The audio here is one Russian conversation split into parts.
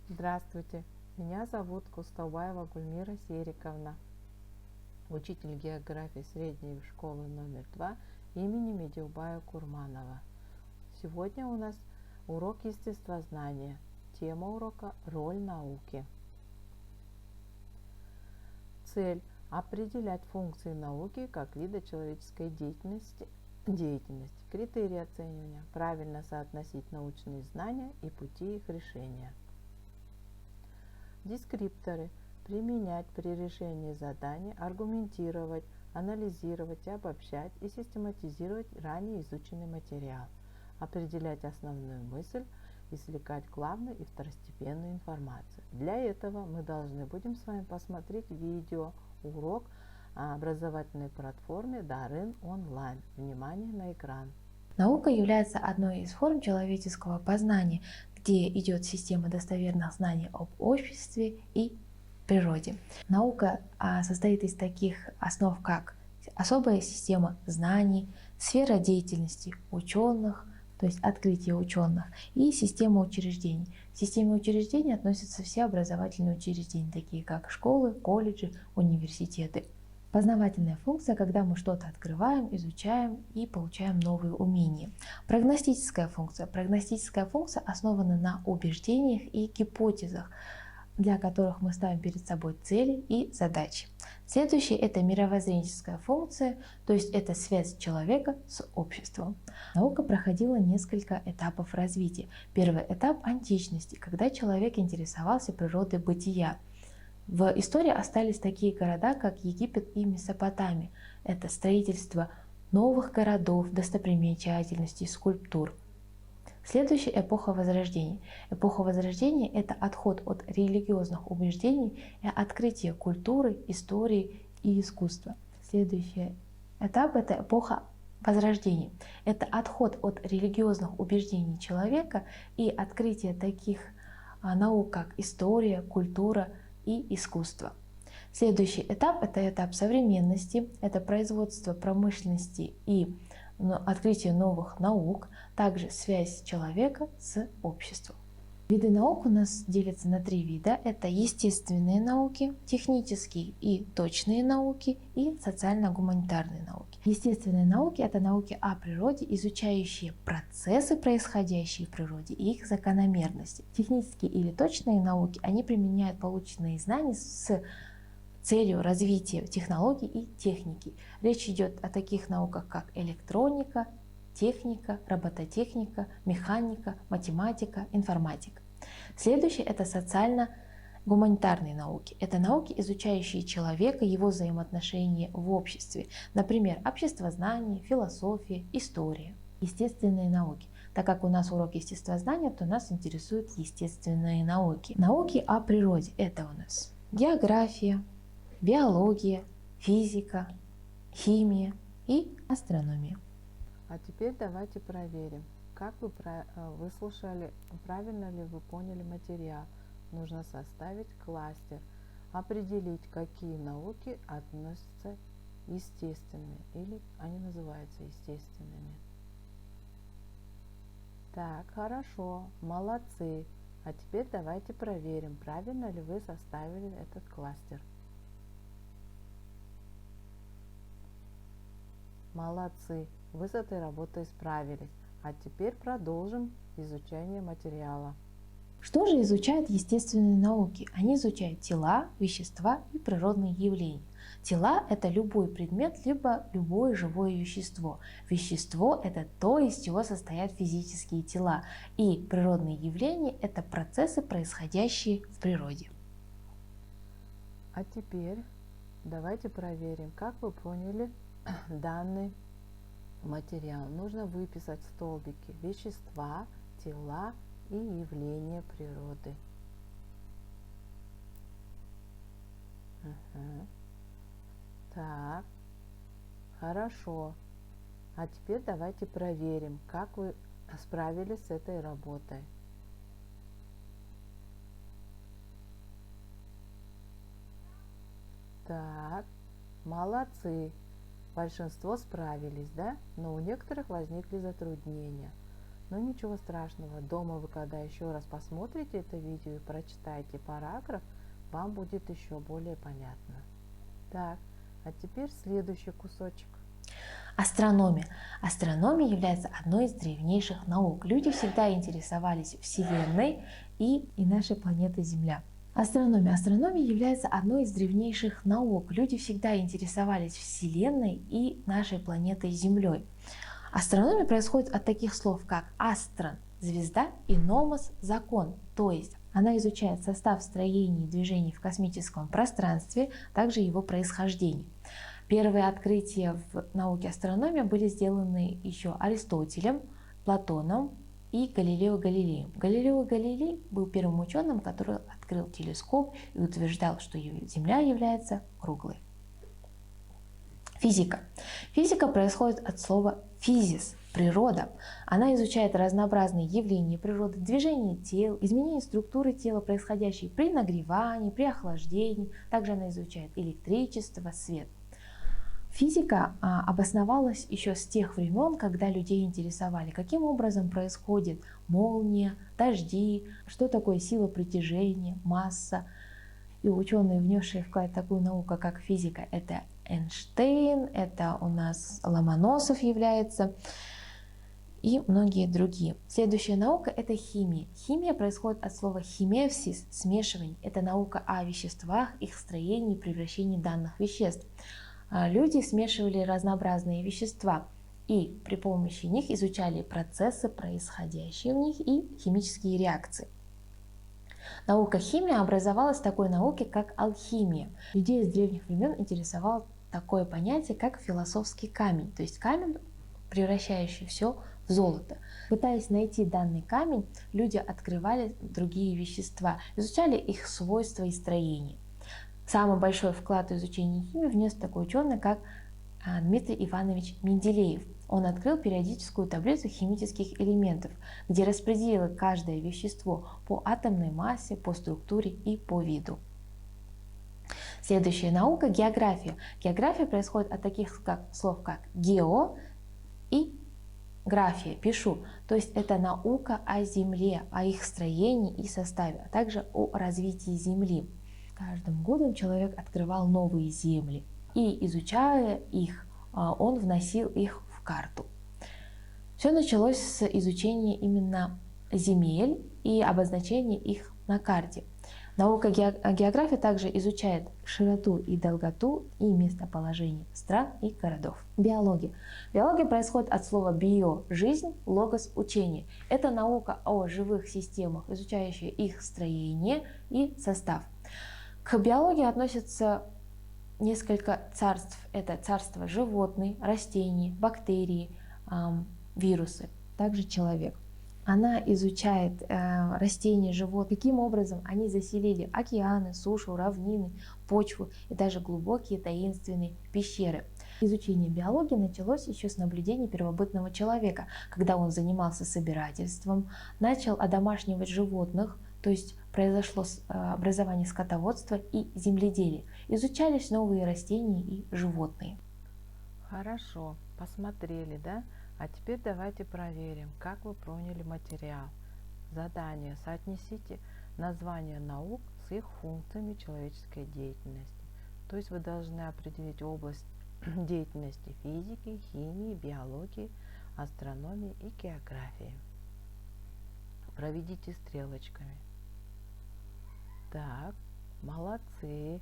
Здравствуйте, меня зовут Кустаубаева Гульмира Сериковна, учитель географии средней школы номер 2 имени Медеубая Курманова. Сегодня у нас урок естествознания. Тема урока – роль науки. Цель – определять функции науки как вида человеческой деятельности. Критерии оценивания – правильно соотносить научные знания и пути их решения. Дескрипторы – применять при решении заданий, аргументировать, анализировать, обобщать и систематизировать ранее изученный материал, определять основную мысль, извлекать главную и второстепенную информацию. Для этого мы должны будем с вами посмотреть видеоурок о образовательной платформе Дарын онлайн. Внимание на экран. Наука является одной из форм человеческого познания, где идет система достоверных знаний об обществе и природе. Наука состоит из таких основ, как особая система знаний, сфера деятельности ученых, то есть открытие ученых, и система учреждений. К системе учреждений относятся все образовательные учреждения, такие как школы, колледжи, университеты. Познавательная функция, когда мы что-то открываем, изучаем и получаем новые умения. Прогностическая функция. Прогностическая функция основана на убеждениях и гипотезах, для которых мы ставим перед собой цели и задачи. Следующее – это мировоззренческая функция, то есть это связь человека с обществом. Наука проходила несколько этапов развития. Первый этап – античности, когда человек интересовался природой бытия. В истории остались такие города, как Египет и Месопотамия. Это строительство новых городов, достопримечательностей, скульптур. Следующая эпоха Возрождения. Эпоха Возрождения – это отход от религиозных убеждений и открытие культуры, истории и искусства. Следующий этап – это эпоха Возрождения. Это отход от религиозных убеждений человека и открытие таких наук, как история, культура и искусство. Следующий этап – это этап современности, это производство промышленности и открытие новых наук, также связь человека с обществом. Виды наук у нас делятся на три вида. Это естественные науки, технические и точные науки и социально-гуманитарные науки. Естественные науки – это науки о природе, изучающие процессы, происходящие в природе и их закономерности. Технические или точные науки, они применяют полученные знания с целью развития технологий и техники. Речь идет о таких науках, как электроника, техника, робототехника, механика, математика, информатика. Следующее – это социально-гуманитарные науки. Это науки, изучающие человека, его взаимоотношения в обществе. Например, обществознание, философия, история. Естественные науки. Так как у нас урок естествознания, то нас интересуют естественные науки. Науки о природе – это у нас география, биология, физика, химия и астрономия. А теперь давайте проверим, как вы выслушали, правильно ли вы поняли материал. Нужно составить кластер, определить, какие науки относятся естественные, или они называются естественными. Так, хорошо, молодцы. А теперь давайте проверим, правильно ли вы составили этот кластер. Молодцы, вы с этой работой справились. А теперь продолжим изучение материала. Что же изучают естественные науки? Они изучают тела, вещества и природные явления. Тела – это любой предмет, либо любое живое вещество. Вещество – это то, из чего состоят физические тела. И природные явления – это процессы, происходящие в природе. А теперь давайте проверим, как вы поняли данный материал. Нужно выписать столбики: вещества, тела и явления природы. Так, хорошо. А теперь давайте проверим, как вы справились с этой работой. Так, молодцы. Большинство справились, да? Но у некоторых возникли затруднения. Но ничего страшного, дома вы когда еще раз посмотрите это видео и прочитаете параграф, вам будет еще более понятно. Так, а теперь следующий кусочек. Астрономия. Астрономия является одной из древнейших наук. Люди всегда интересовались Вселенной и нашей планетой Земля. Астрономия. Астрономия является одной из древнейших наук. Люди всегда интересовались Вселенной и нашей планетой Землей. Астрономия происходит от таких слов, как астрон – звезда и номос – закон, то есть она изучает состав строения и движений в космическом пространстве, также его происхождение. Первые открытия в науке астрономии были сделаны еще Аристотелем, Платоном и Галилео Галилеем. Галилео Галилей был первым ученым, который открыл телескоп и утверждал, что Земля является круглой. Физика. Физика происходит от слова физис – природа. Она изучает разнообразные явления природы, движение тел, изменение структуры тела, происходящие при нагревании, при охлаждении. Также она изучает электричество, свет. Физика обосновалась еще с тех времен, когда людей интересовали, каким образом происходит молния, дожди, что такое сила притяжения, масса. И ученые, внесшие вклад в такую науку, как физика, это Эйнштейн, это у нас Ломоносов является и многие другие. Следующая наука – это химия. Химия происходит от слова химевсис – смешивание. Это наука о веществах, их строении и превращении данных веществ. Люди смешивали разнообразные вещества и при помощи них изучали процессы, происходящие в них, и химические реакции. Наука химия образовалась в такой науке, как алхимия. Людей с древних времен интересовало такое понятие, как философский камень, то есть камень, превращающий все в золото. Пытаясь найти данный камень, люди открывали другие вещества, изучали их свойства и строение. Самый большой вклад в изучение химии внес такой ученый, как Дмитрий Иванович Менделеев. Он открыл периодическую таблицу химических элементов, где распределил каждое вещество по атомной массе, по структуре и по виду. Следующая наука – география. География происходит от таких слов, как гео и графия, пишу. То есть это наука о Земле, о их строении и составе, а также о развитии Земли. Каждым годом человек открывал новые земли, и изучая их, он вносил их в карту. Все началось с изучения именно земель и обозначения их на карте. Наука география также изучает широту и долготу и местоположение стран и городов. Биология. Биология происходит от слова био – жизнь, логос – учение. Это наука о живых системах, изучающая их строение и состав. К биологии относятся несколько царств. Это царство животных, растений, бактерий, вирусы, также человек. Она изучает растения, животных, каким образом они заселили океаны, сушу, равнины, почву и даже глубокие таинственные пещеры. Изучение биологии началось еще с наблюдений первобытного человека, когда он занимался собирательством, начал одомашнивать животных, то есть произошло образование скотоводства и земледелия. Изучались новые растения и животные. Хорошо, посмотрели, да? А теперь давайте проверим, как вы поняли материал. Задание: соотнесите названия наук с их функциями человеческой деятельности. То есть вы должны определить область деятельности физики, химии, биологии, астрономии и географии. Проведите стрелочками. Так, молодцы.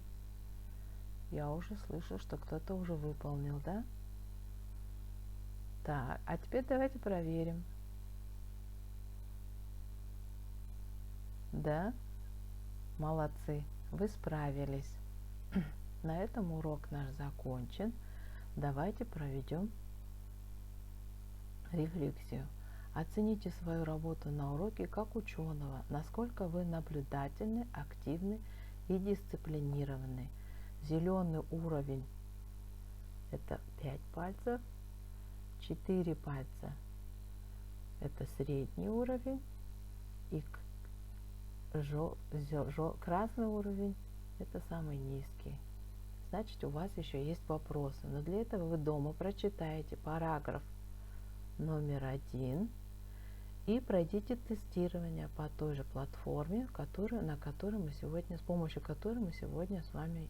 Я уже слышу, что кто-то уже выполнил, да? Так, а теперь давайте проверим. Да? Молодцы, вы справились. На этом урок наш закончен. Давайте проведем рефлексию. Оцените свою работу на уроке как ученого, насколько вы наблюдательны, активны и дисциплинированы. Зеленый уровень – это 5 пальцев, 4 пальца – это средний уровень, и красный уровень – это самый низкий. Значит, у вас еще есть вопросы, но для этого вы дома прочитаете параграф номер 1 и и пройдите тестирование по той же платформе, на которой мы сегодня, с помощью которой мы сегодня с вами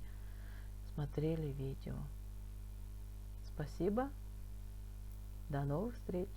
смотрели видео. Спасибо. До новых встреч.